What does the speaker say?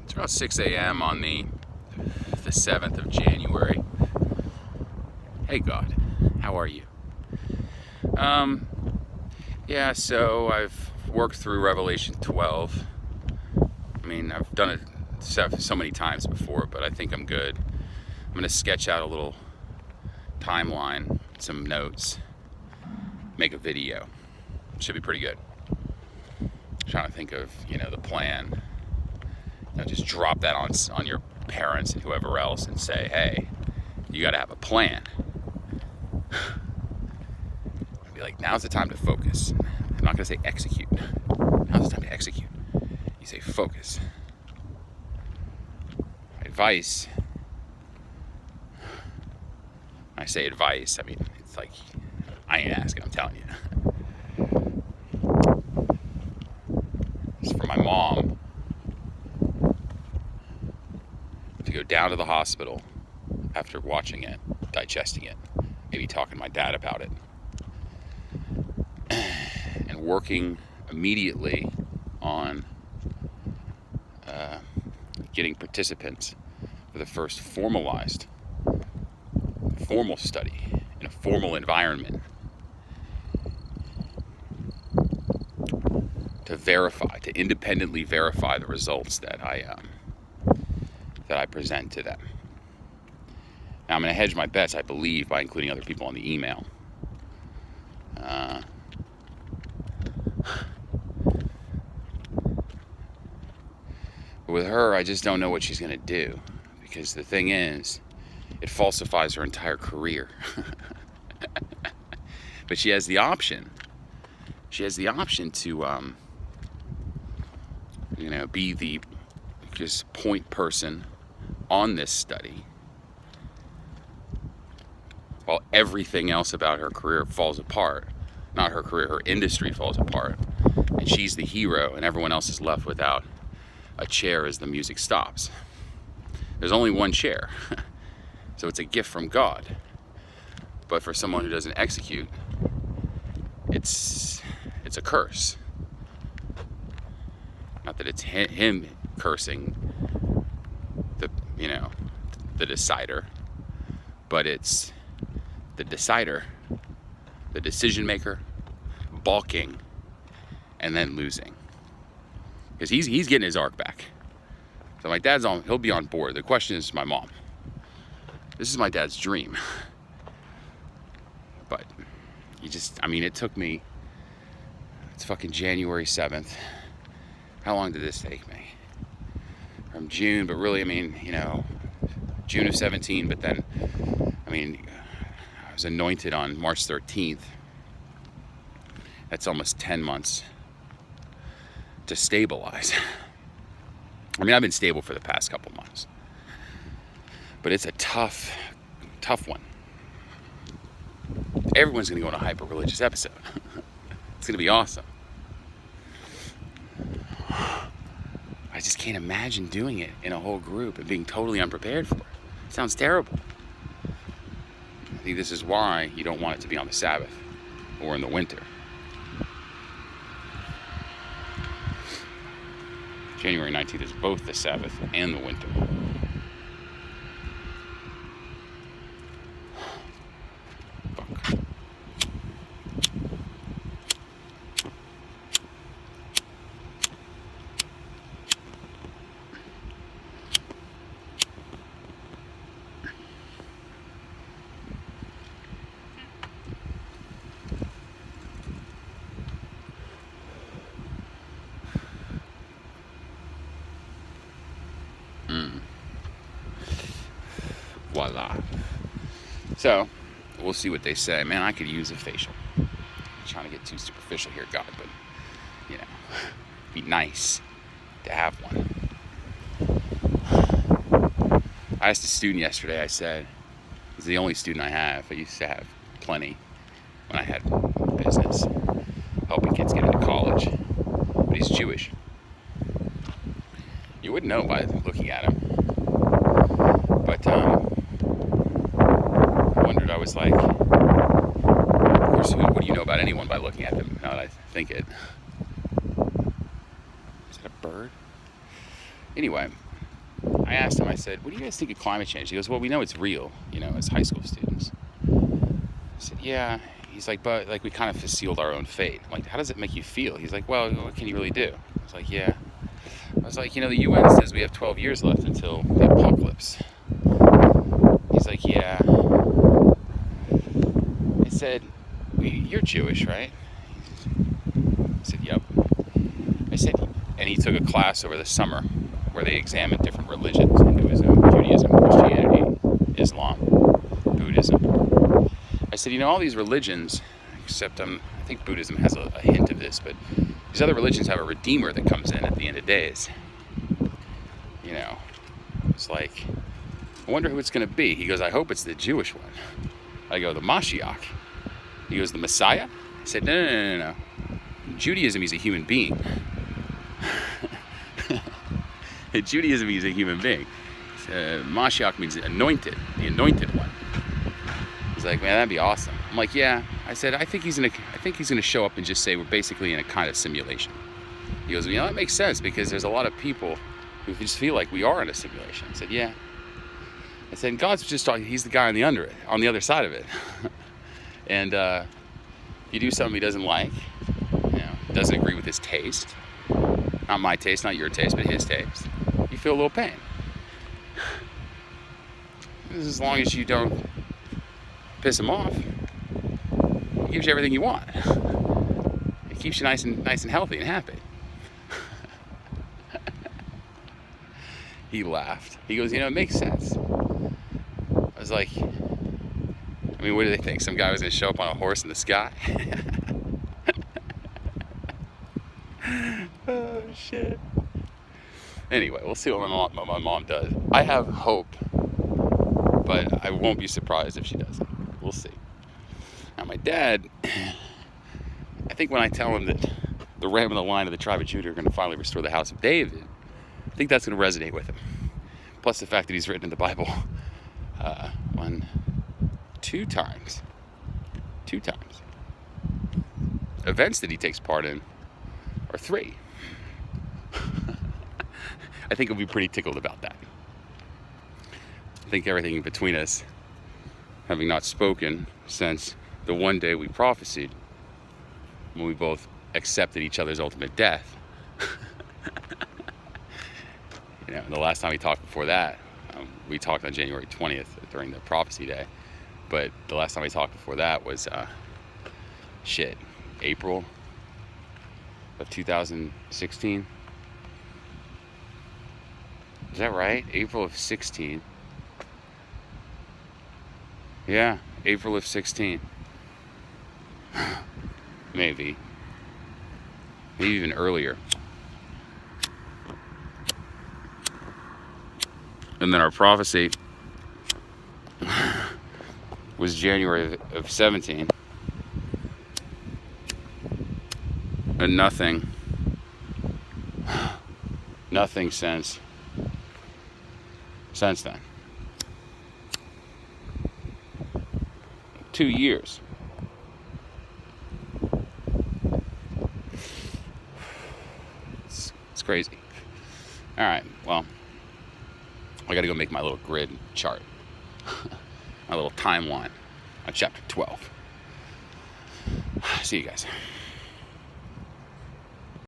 It's about 6 a.m. on the 7th of January. Hey God, how are you? Yeah, so I've worked through Revelation 12. I mean, I've done it so many times before, but I think I'm good. I'm going to sketch out a little timeline, some notes, make a video. Should be pretty good. Trying to think of, the plan. Just drop that on your parents and whoever else and say, hey, you got to have a plan. I'd be like, now's the time to focus. I'm not going to say execute. Now's the time to execute. You say focus. Advice. When I say advice, I mean, it's like, I ain't asking, I'm telling you. It's for my mom to go down to the hospital after watching it, digesting it, maybe talking to my dad about it, and working immediately on getting participants for the first formal study in a formal environment to independently verify the results that I present to them. Now I'm going to hedge my bets, I believe, by including other people on the email. But with her, I just don't know what she's going to do, because the thing is, it falsifies her entire career. But she has the option. She has the option to, be the just point person on this study, while everything else about her career falls apart. Not her career, her industry falls apart. And she's the hero, and everyone else is left without a chair as the music stops. There's only one chair. So it's a gift from God. But for someone who doesn't execute, it's a curse. Not that it's him cursing the decider, but it's the decider, the decision maker, balking and then losing. Because he's getting his arc back. So my dad's he'll be on board. The question is my mom. This is my dad's dream. But it took me, it's fucking January 7th. How long did this take me? From June, but really, June of 17, but then, I was anointed on March 13th. That's almost 10 months to stabilize. I've been stable for the past couple months. But it's a tough one. Everyone's going to go on a hyper-religious episode. It's going to be awesome. I just can't imagine doing it in a whole group and being totally unprepared for it. It sounds terrible. I think this is why you don't want it to be on the Sabbath or in the winter. January 19th is both the Sabbath and the winter. Fuck. Voila. So, we'll see what they say. Man, I could use a facial. I'm trying to get too superficial here, God, but, be nice to have one. I asked a student yesterday, I said, he's the only student I have. I used to have plenty when I had business, helping kids get into college. But he's Jewish. You wouldn't know by looking at him. But, I was like, of course, what do you know about anyone by looking at them? Now that I think it. Is that a bird? Anyway, I asked him, I said, what do you guys think of climate change? He goes, well, we know it's real, as high school students. I said, yeah. He's like, but like we kind of sealed our own fate. I'm like, how does it make you feel? He's like, well, what can you really do? I was like, yeah. I was like, the UN says we have 12 years left until the apocalypse. He's like, yeah. I said, you're Jewish, right? I said, yep. I said, and he took a class over the summer where they examined different religions: Hinduism, Judaism, Christianity, Islam, Buddhism. I said, all these religions, except I think Buddhism has a hint of this, but these other religions have a redeemer that comes in at the end of days. It's like, I wonder who it's going to be. He goes, I hope it's the Jewish one. I go, the Mashiach. He goes, the Messiah? I said, no. In Judaism, he's a human being. In Judaism, he's a human being. Mashiach means anointed, the anointed one. He's like, man, that'd be awesome. I'm like, yeah. I said, I think he's gonna show up and just say we're basically in a kind of simulation. He goes, that makes sense because there's a lot of people who just feel like we are in a simulation. I said, yeah. I said, God's just talking. He's the guy on the other side of it. And you do something he doesn't like, doesn't agree with his taste, not my taste, not your taste, but his taste. You feel a little pain. This is as long as you don't piss him off. It gives you everything you want. It keeps you nice and healthy and happy. He laughed. He goes, it makes sense. I was like, what do they think? Some guy was going to show up on a horse in the sky? Oh, shit. Anyway, we'll see what my mom does. I have hope, but I won't be surprised if she doesn't. We'll see. Now, my dad, I think when I tell him that the ram and the lion of the tribe of Judah are going to finally restore the house of David, I think that's going to resonate with him. Plus the fact that he's written in the Bible two times. Events that he takes part in are 3. I think he'll be pretty tickled about that. I think everything between us, having not spoken since the one day we prophesied, when we both accepted each other's ultimate death. The last time we talked before that, we talked on January 20th during the prophecy day. But the last time we talked before that was, April of 2016. Is that right? April of 16. Yeah, April of 16. Maybe even earlier. And then our prophecy was January of 17. And nothing since then. 2 years. It's crazy. All right, well, I got to go make my little grid chart, my little timeline on chapter 12. See you guys.